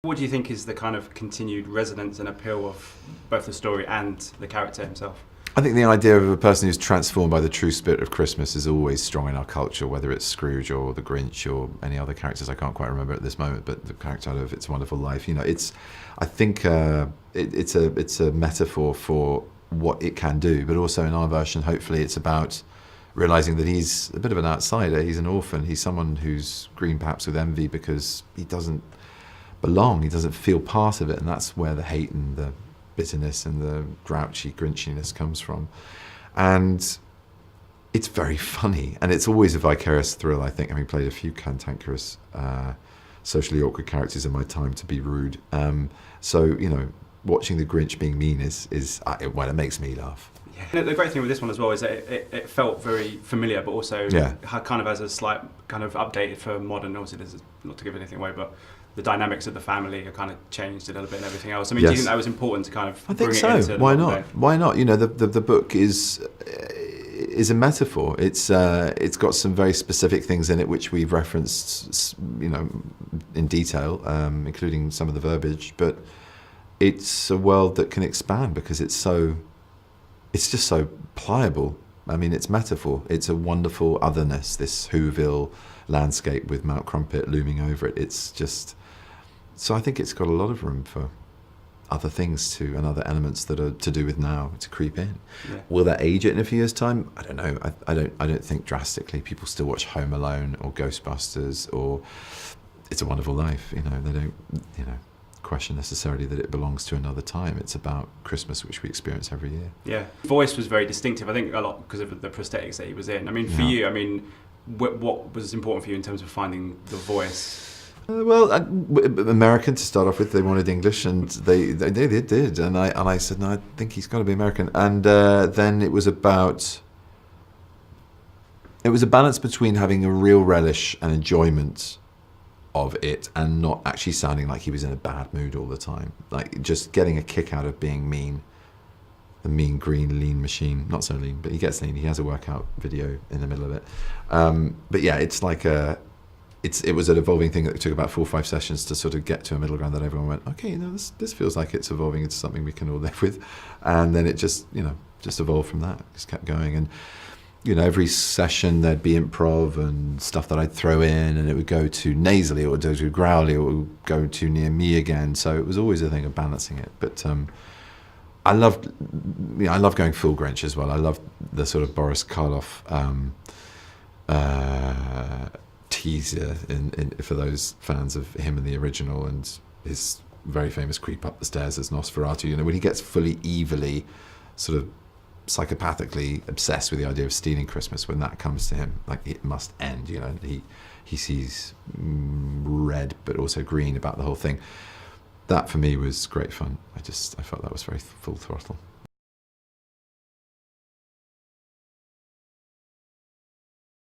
What do you think is the kind of continued resonance and appeal of both the story and the character himself? I think the idea of a person who's transformed by the true spirit of Christmas is always strong in our culture, whether it's Scrooge or the Grinch or any other characters I can't quite remember at this moment, but the character out of It's a Wonderful Life. I think it's a metaphor for what it can do, but also in our version, hopefully, it's about realising that he's a bit of an outsider, he's an orphan, he's someone who's green perhaps with envy because he doesn't belong, he doesn't feel part of it, and that's where the hate and the bitterness and the grouchy grinchiness comes from. And it's very funny, and it's always a vicarious thrill, I think, having played a few cantankerous, socially awkward characters in my time, to be rude. So, watching the Grinch being mean it makes me laugh. Yeah. The great thing with this one as well is that it felt very familiar, but also kind of as a slight kind of updated for modern. Obviously, there's not to give anything away, but the dynamics of the family are kind of changed a little bit and everything else. I mean, do you think that was important to kind of bring it into the Why not? day? Why not? The book is a metaphor. It's got some very specific things in it which we've referenced, in detail, including some of the verbiage. But it's a world that can expand because it's just so pliable. I mean, it's metaphor. It's a wonderful otherness, this Whoville landscape with Mount Crumpet looming over it. It's just... So I think it's got a lot of room for other things and other elements that are to do with now to creep in. Yeah. Will that age it in a few years' time? I don't know. I don't think drastically. People still watch Home Alone or Ghostbusters or It's a Wonderful Life. They don't, question necessarily that it belongs to another time. It's about Christmas, which we experience every year. Yeah. Voice was very distinctive, I think, a lot because of the prosthetics that he was in. I mean, for you, what was important for you in terms of finding the voice? American to start off with. They wanted English, and they did. And I said, no, I think he's got to be American. And then it was a balance between having a real relish and enjoyment of it and not actually sounding like he was in a bad mood all the time. Like just getting a kick out of being mean. The mean, green, lean machine. Not so lean, but he gets lean. He has a workout video in the middle of it. But yeah, it's like it was an evolving thing that took about 4 or 5 sessions to sort of get to a middle ground that everyone went, okay, this feels like it's evolving into something we can all live with. And then it just evolved from that. Just kept going. And, every session there'd be improv and stuff that I'd throw in, and it would go too nasally or go too growly or it would go too near me again. So it was always a thing of balancing it. But I loved going full Grinch as well. I loved the sort of Boris Karloff teaser for those fans of him in the original, and his very famous creep up the stairs as Nosferatu. When he gets fully evilly, sort of psychopathically obsessed with the idea of stealing Christmas, when that comes to him, like it must end. He sees red but also green about the whole thing. That for me was great fun. I felt that was very full throttle.